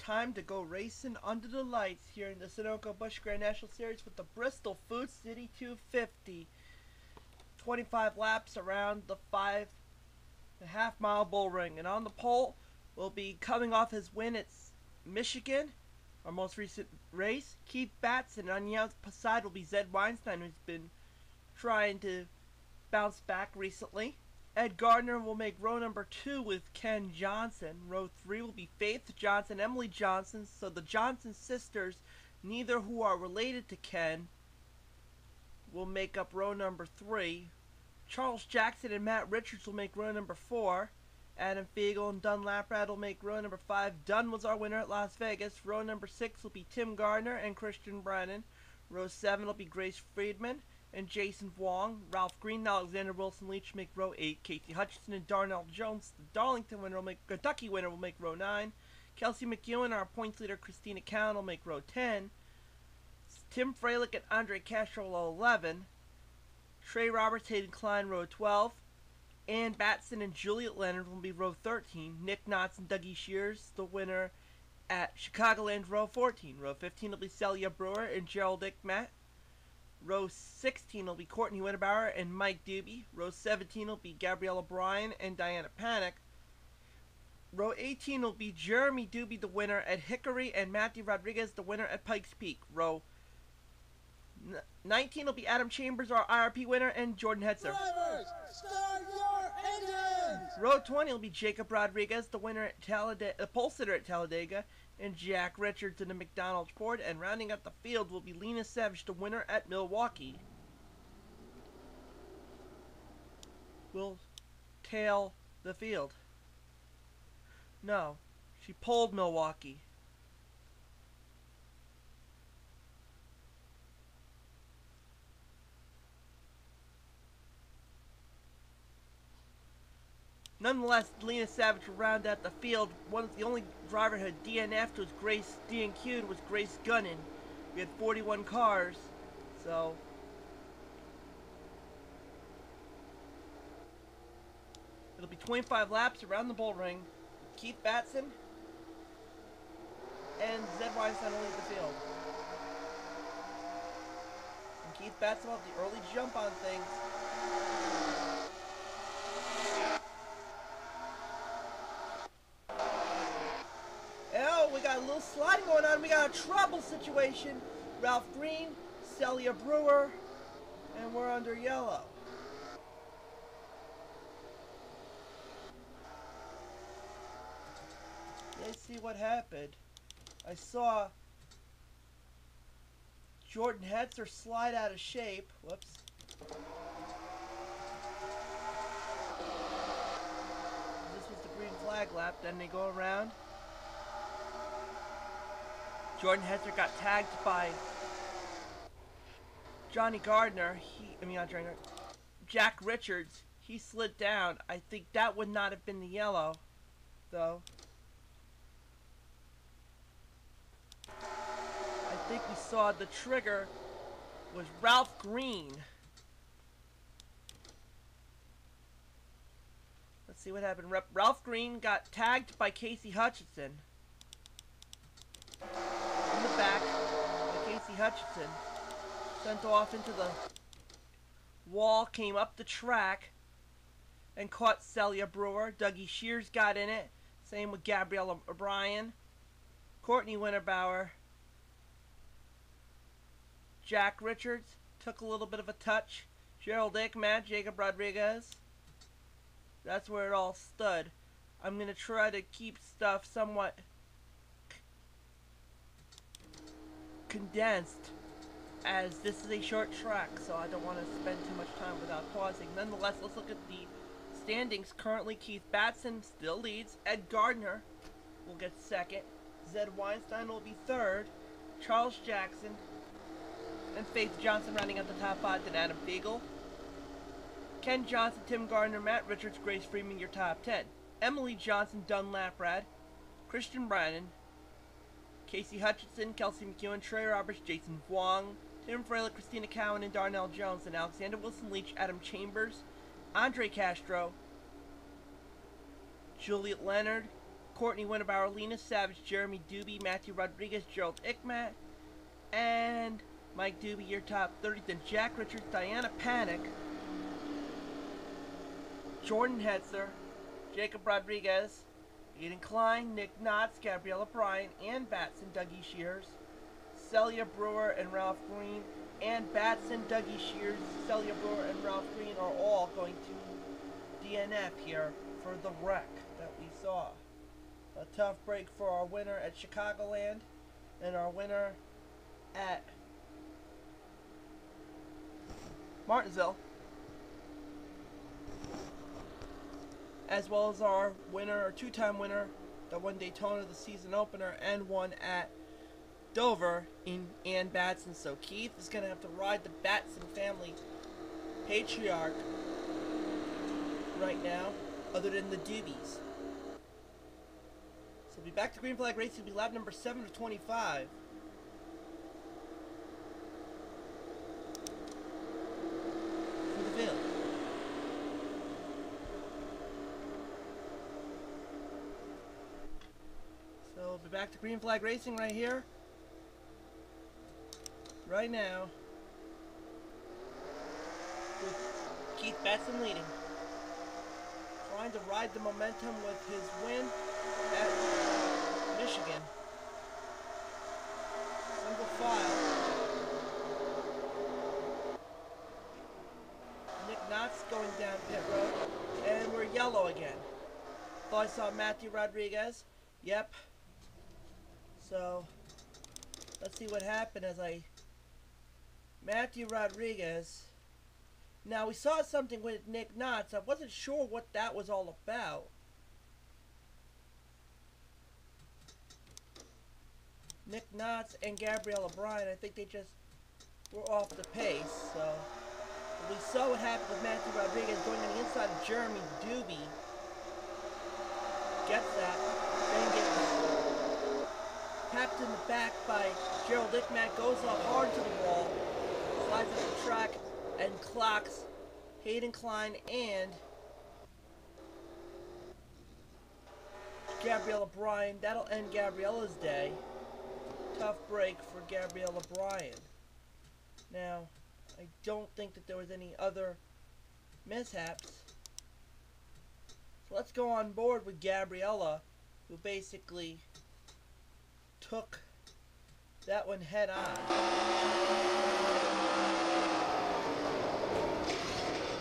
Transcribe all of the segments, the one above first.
time to go racing under the lights here in the Sunoco Busch GN Series with the Bristol Food City 250. 25 laps around the 5.5 mile bull ring. And on the pole will be coming off his win at Michigan, our most recent race, Keith Batson. And on the outside side will be Zed Weinstein, who's been trying to bounce back recently. Ed Gardner will make row number 2 with Ken Johnson. Row 3 will be Faith Johnson, Emily Johnson. So the Johnson sisters, neither who are related to Ken, will make up row number 3. Charles Jackson and Matt Richards will make row number 4. Adam Fiegel and Dunn Laprad will make row number 5. Dunn was our winner at Las Vegas. Row number 6 will be Tim Gardner and Christian Brennan. Row 7 will be Grace Friedman and Jason Wong. Ralph Green and Alexander Wilson Leach make row 8. Casey Hutchinson and Darnell Jones, the Darlington winner, Kentucky winner, will make row 9. Kelsey McEwen, our points leader Christina Cowan, will make row 10. Tim Freilich and Andre Castro, row 11. Trey Roberts, Hayden Klein, row 12. Ann Batson and Juliet Leonard will be row 13. Nick Knotts and Dougie Shears, the winner at Chicagoland, row 14. Row 15 will be Celia Brewer and Gerald Ickmat. Row 16 will be Courtney Winterbauer and Mike Doobie. Row 17 will be Gabriella Bryan and Diana Panic. Row 18 will be Jeremy Doobie, the winner at Hickory, and Matthew Rodriguez, the winner at Pikes Peak. Row 19 will be Adam Chambers, our IRP winner, and Jordan Hetzer. Drivers, start your engines! Row 20 will be Jacob Rodriguez, the winner at the pole sitter at Talladega, and Jack Richards in the McDonald's Ford. And rounding up the field will be Lena Savage, the winner at Milwaukee. Will tail the field. No, she pulled Milwaukee. Nonetheless, Lena Savage will round out the field. The only driver who had DNF'd was DNQ'd was Grace Gunnan. We had 41 cars, so it'll be 25 laps around the bull ring. Keith Batson and Zed Weinstein will lead the field. And Keith Batson will have the early jump on things. Oh, we got a little sliding going on. We got a trouble situation. Ralph Green, Celia Brewer, and we're under yellow. Let's see what happened. I saw Jordan Hetzer slide out of shape. Whoops. This was the green flag lap. Then they go around. Jordan Hetzer got tagged by Johnny Gardner. Jack Richards. He slid down. I think that would not have been the yellow, though. I think we saw the trigger was Ralph Green. Let's see what happened. Ralph Green got tagged by Casey Hutchinson. In the back by Casey Hutchinson. Sent off into the wall, came up the track, and caught Celia Brewer. Dougie Shears got in it. Same with Gabriella O'Brien. Courtney Winterbauer. Jack Richards took a little bit of a touch. Gerald Ickmat, Jacob Rodriguez. That's where it all stood. I'm going to try to keep stuff somewhat condensed, as this is a short track, so I don't want to spend too much time without pausing. Nonetheless, let's look at the standings. Currently, Keith Batson still leads. Ed Gardner will get second. Zed Weinstein will be third. Charles Jackson and Faith Johnson rounding out the top 5, then Adam Fiegel. Ken Johnson, Tim Gardner, Matt Richards, Grace Friedman, your top 10. Emily Johnson, Dunn Laprad, Christian Brennan, Casey Hutchinson, Kelsey McEwen, Trey Roberts, Jason Wong, Tim Freilich, Christina Cowan, and Darnell Jones, and Alexander Wilson Leach, Adam Chambers, Andre Castro, Juliet Leonard, Courtney Winterbauer, Lena Savage, Jeremy Doobie, Matthew Rodriguez, Gerald Ickmat, and Mike Doobie, your top 30. Then Jack Richards, Diana Panic, Jordan Hetzer, Jacob Rodriguez, Aiden Klein, Nick Knotts, Gabriella Bryan, Ann Batson, Dougie Shears, Celia Brewer, and Ralph Green. Ann Batson, Dougie Shears, Celia Brewer, and Ralph Green are all going to DNF here for the wreck that we saw. A tough break for our winner at Chicagoland and our winner at Martinsville, as well as our winner, or two-time winner, that won Daytona, the season opener, and won at Dover in Ann Batson. So Keith is going to have to ride the Batson family patriarch right now, other than the Doobies. So we'll be back to Green Flag Racing. It'll be lap number 7 of 25. For the field. So we'll be back to Green Flag Racing right here. Right now, with Keith Batson leading, trying to ride the momentum with his win at Michigan. Single file. Nick Knotts going down pit road, and we're yellow again. Thought I saw Matthew Rodriguez. Yep. So let's see what happened as Matthew Rodriguez. Now, we saw something with Nick Knotts. I wasn't sure what that was all about. Nick Knotts and Gabriella Bryan, I think they just were off the pace. So we saw what happened with Matthew Rodriguez going on the inside of Jeremy Doobie. Gets that. Then gets tapped in the back by Gerald Ickmat. Goes up hard to the wall. Slides up the track and clocks Hayden Klein and Gabriella Bryan. That'll end Gabriella's day. Tough break for Gabriella Bryan. Now, I don't think that there was any other mishaps. So let's go on board with Gabriella, who basically took that one head on.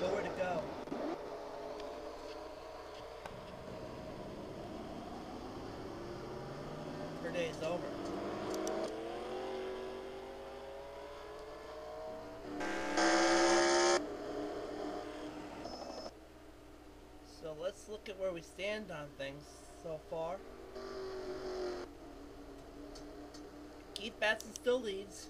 Nowhere to go. Her day is over. So let's look at where we stand on things so far. Keith Batson still leads.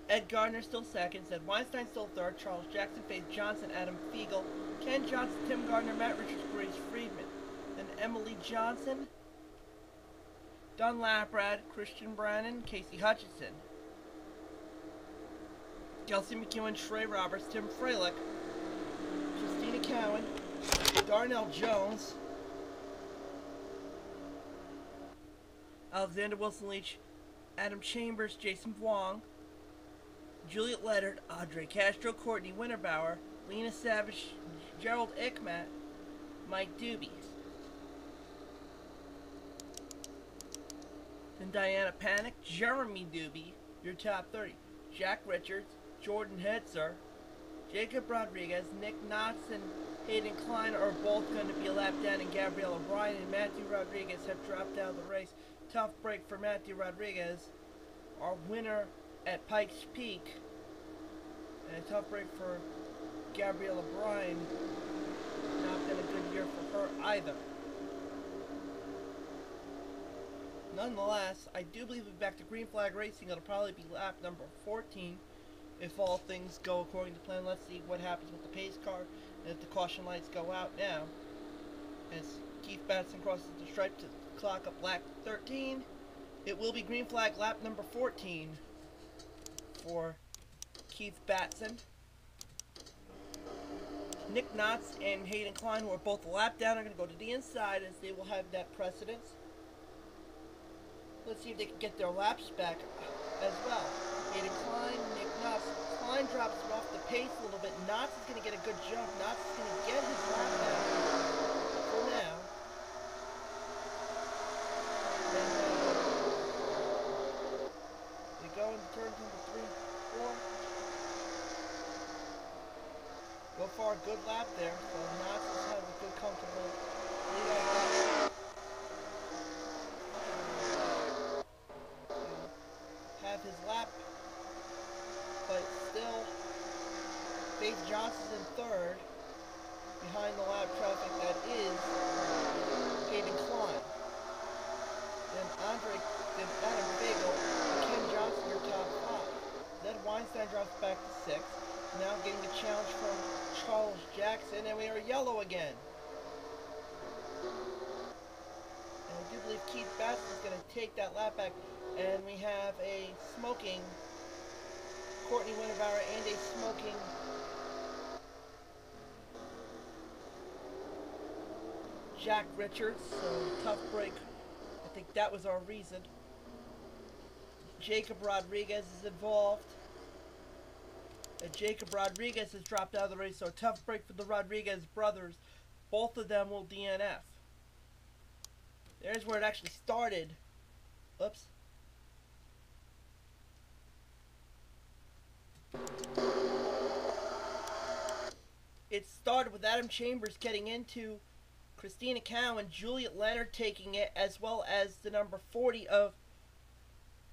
Ed Gardner still second. Ed Weinstein still third. Charles Jackson, Faith Johnson, Adam Fiegel, Ken Johnson, Tim Gardner, Matt Richards, Grace Friedman. Then Emily Johnson, Don Laprad, Christian Brannon, Casey Hutchinson, Kelsey McEwen, Trey Roberts, Tim Freilich, Christina Cowan, Darnell Jones, Alexander Wilson Leach, Adam Chambers, Jason Vuong, Juliet Leonard, Audrey Castro, Courtney Winterbauer, Lena Savage, Gerald Ickmat, Mike Doobie. Then Diana Panic, Jeremy Doobie, your top 30. Jack Richards, Jordan Hetzer, Jacob Rodriguez, Nick Knotts, and Hayden Klein are both going to be a lap down, and Gabriella Bryan and Matthew Rodriguez have dropped out of the race. Tough break for Matthew Rodriguez, our winner at Pikes Peak, and a tough break for Gabriella Bryan. Not been a good year for her either. Nonetheless, I do believe we'll be back to Green Flag Racing. It'll probably be lap number 14 if all things go according to plan. Let's see what happens with the pace car and if the caution lights go out now. As Keith Batson crosses the stripe to clock up lap 13, it will be Green Flag lap number 14 for Keith Batson. Nick Knotts and Hayden Klein, who are both a lap down, are going to go to the inside as they will have that precedence. Let's see if they can get their laps back as well. Hayden Klein, Nick Knotts. Klein drops off the pace a little bit. Knotts is going to get a good jump. Knotts is going to get his lap back for now. And they go into turn number 3, 4. Go for a good lap there. So Knotts is having a good, comfortable lead on that. Have his lap, but still Faith Johnson's in third behind the lap traffic that is Hayden Klein. Then Adam Bagel and Ken Johnson your top 5. Zed Weinstein drops back to 6. Now getting a challenge from Charles Jackson, and we are yellow again. And I do believe Keith Batson is going to take that lap back. And we have a smoking Courtney Winterbauer and a smoking Jack Richards. So tough break. I think that was our reason. Jacob Rodriguez is involved. And Jacob Rodriguez has dropped out of the race. So tough break for the Rodriguez brothers. Both of them will DNF. There's where it actually started. Oops. It started with Adam Chambers getting into Christina Cow and Juliet Leonard taking it, as well as the number 40 of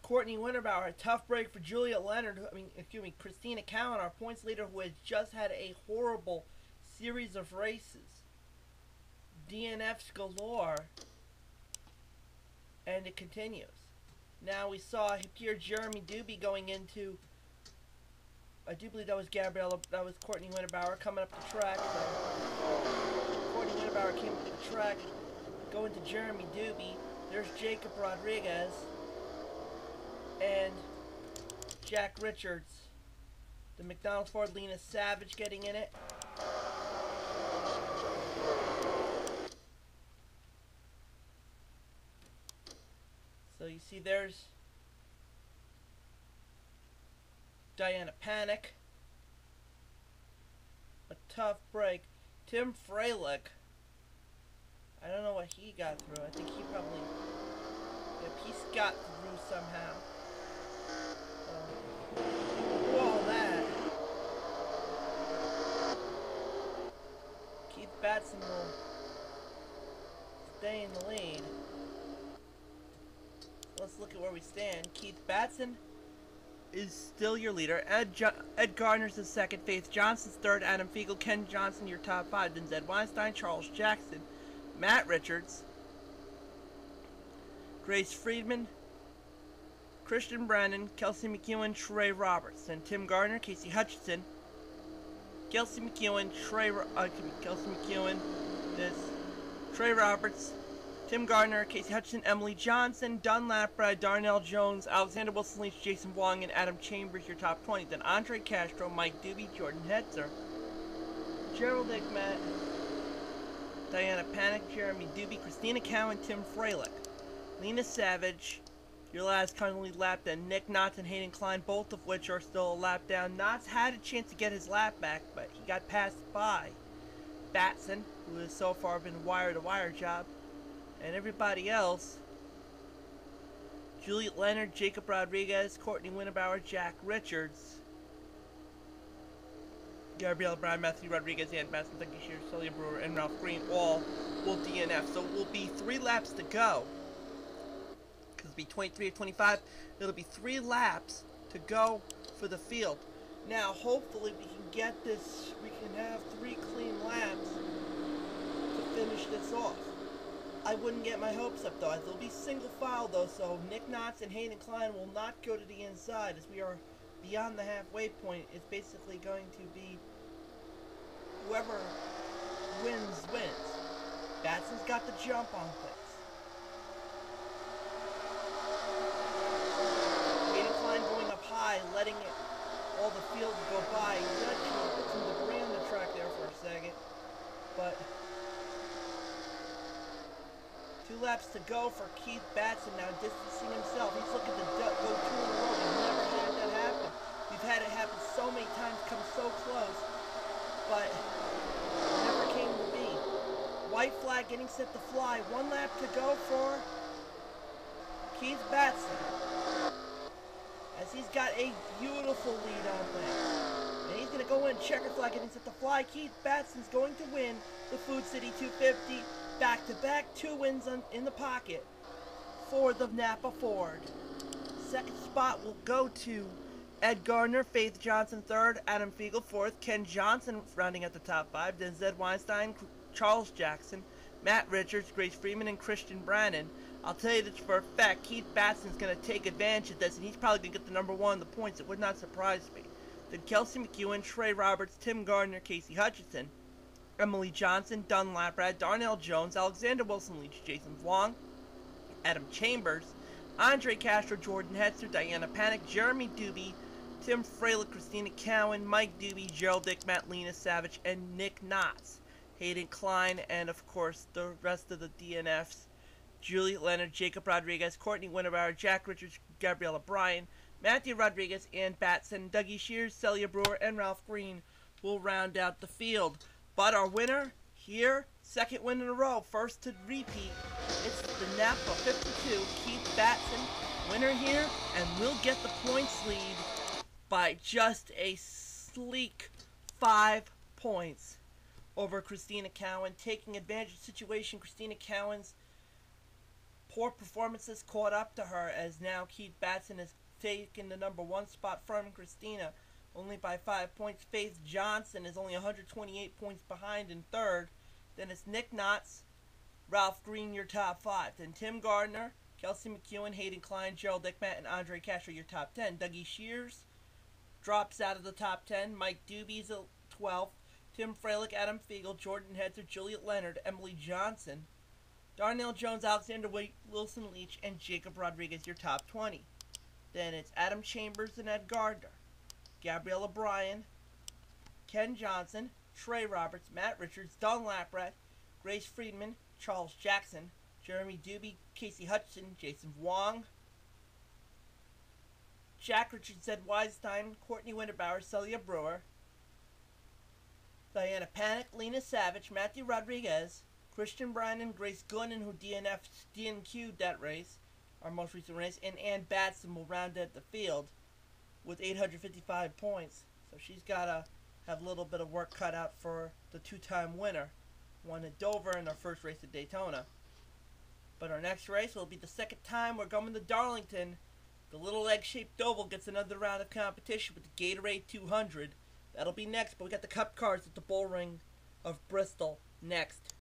Courtney Winterbauer. A tough break for Juliet Leonard, Christina Cowan, our points leader, who has just had a horrible series of races. DNFs galore. And it continues. Now we saw here Jeremy Doobie going into, I do believe that was Courtney Winterbauer coming up the track. So Courtney Winterbauer came up the track, going to Jeremy Doobie. There's Jacob Rodriguez and Jack Richards. The McDonald's Ford Lena Savage getting in it. So you see there's Diana Panic. A tough break. Tim Freilich. I don't know what he got through. I think he probably, he got through somehow. Whoa, that. Keith Batson will stay in the lead. Let's look at where we stand. Keith Batson is still your leader. Ed Gardner's the second. Faith Johnson's third. Adam Fiegel, Ken Johnson, your top 5. Then Zed Weinstein, Charles Jackson, Matt Richards, Grace Friedman, Christian Brandon, Kelsey McEwen, Trey Roberts. Then Tim Gardner, Casey Hutchinson, Kelsey McEwen, Kelsey McEwen, Trey Roberts, Tim Gardner, Casey Hutchinson, Emily Johnson, Dunlap, Brad, Darnell Jones, Alexander Wilson Leach, Jason Wong, and Adam Chambers, your top 20. Then Andre Castro, Mike Doobie, Jordan Hetzer, Gerald Igmat, Diana Panic, Jeremy Doobie, Christina Cow, and Tim Freilich. Lena Savage, your last currently lap down. Nick Knotts and Hayden Klein, both of which are still a lap down. Knotts had a chance to get his lap back, but he got passed by Batson, who has so far been wire-to-wire job. And everybody else, Juliet Leonard, Jacob Rodriguez, Courtney Winterbauer, Jack Richards, Gabrielle Brown, Matthew Rodriguez, Ann Basson, Dougie Shear, Celia Brewer, and Ralph Green all will DNF. So it will be 3 laps to go. Because it'll be 23 or 25. It'll be 3 laps to go for the field. Now, hopefully we can get this, we can have 3 clean laps to finish this off. I wouldn't get my hopes up though. It'll be single file though, so Nick Knotts and Hayden Klein will not go to the inside as we are beyond the halfway point. It's basically going to be whoever wins, wins. Batson's got the jump on things. Hayden Klein going up high, letting all the field go by. He put some debris on the track. track there for a second. But 2 laps to go for Keith Batson, now distancing himself. He's looking to go 2 in a row. We've never had that happen. We've had it happen so many times, come so close, but it never came to be. White flag getting set to fly. 1 lap to go for Keith Batson, as he's got a beautiful lead on laps. And he's going to go in, checker flag getting set to fly. Keith Batson's going to win the Food City 250. Back-to-back 2 wins in the pocket for the Napa Ford. Second spot will go to Ed Gardner, Faith Johnson third, Adam Fiegel fourth, Ken Johnson rounding at the top 5, then Zed Weinstein, Charles Jackson, Matt Richards, Grace Freeman, and Christian Brannon. I'll tell you this for a fact, Keith Batson's going to take advantage of this, and he's probably going to get the number 1 in the points. It would not surprise me. Then Kelsey McEwen, Trey Roberts, Tim Gardner, Casey Hutchinson, Emily Johnson, Dunlap Rad, Darnell Jones, Alexander Wilson Leach, Jason Vlong, Adam Chambers, Andre Castro, Jordan Hetzer, Diana Panic, Jeremy Doobie, Tim Fralick, Christina Cowan, Mike Doobie, Gerald Dick, Matt Lena Savage, and Nick Knotts, Hayden Klein, and of course the rest of the DNFs, Juliet Leonard, Jacob Rodriguez, Courtney Winterbauer, Jack Richards, Gabriella Bryan, Matthew Rodriguez, and Batson, Dougie Shears, Celia Brewer, and Ralph Green will round out the field. But our winner here, second win in a row, first to repeat, it's the Napa 52, Keith Batson, winner here, and we'll get the points lead by just a sleek 5 points over Christina Cowan. Taking advantage of the situation, Christina Cowan's poor performances caught up to her, as now Keith Batson has taken the number 1 spot from Christina, only by 5 points. Faith Johnson is only 128 points behind in third. Then it's Nick Knotts, Ralph Green, your top 5. Then Tim Gardner, Kelsey McEwen, Hayden Klein, Gerald Dickmat, and Andre Castro, your top 10. Dougie Shears drops out of the top 10. Mike Doobie's at 12th. Tim Fralick, Adam Fiegel, Jordan Hetzer, Juliet Leonard, Emily Johnson, Darnell Jones, Alexander Wilson Leach, and Jacob Rodriguez, your top 20. Then it's Adam Chambers and Ed Gardner, Gabriella Bryan, Ken Johnson, Trey Roberts, Matt Richards, Don Laprat, Grace Friedman, Charles Jackson, Jeremy Doobie, Casey Hutchinson, Jason Wong, Jack Richards, Zed Weinstein, Courtney Winterbauer, Celia Brewer, Diana Panic, Lena Savage, Matthew Rodriguez, Christian Bryan, Grace Gunnan, who DNQ'd that race, our most recent race, and Ann Batson will round out the field with 855 points. So she's got to have a little bit of work cut out for the 2-time winner. Won at Dover and our first race at Daytona. But our next race will be the second time we're going to Darlington. The little egg-shaped oval gets another round of competition with the Gatorade 200. That'll be next, but we got the Cup cars at the Bullring of Bristol next.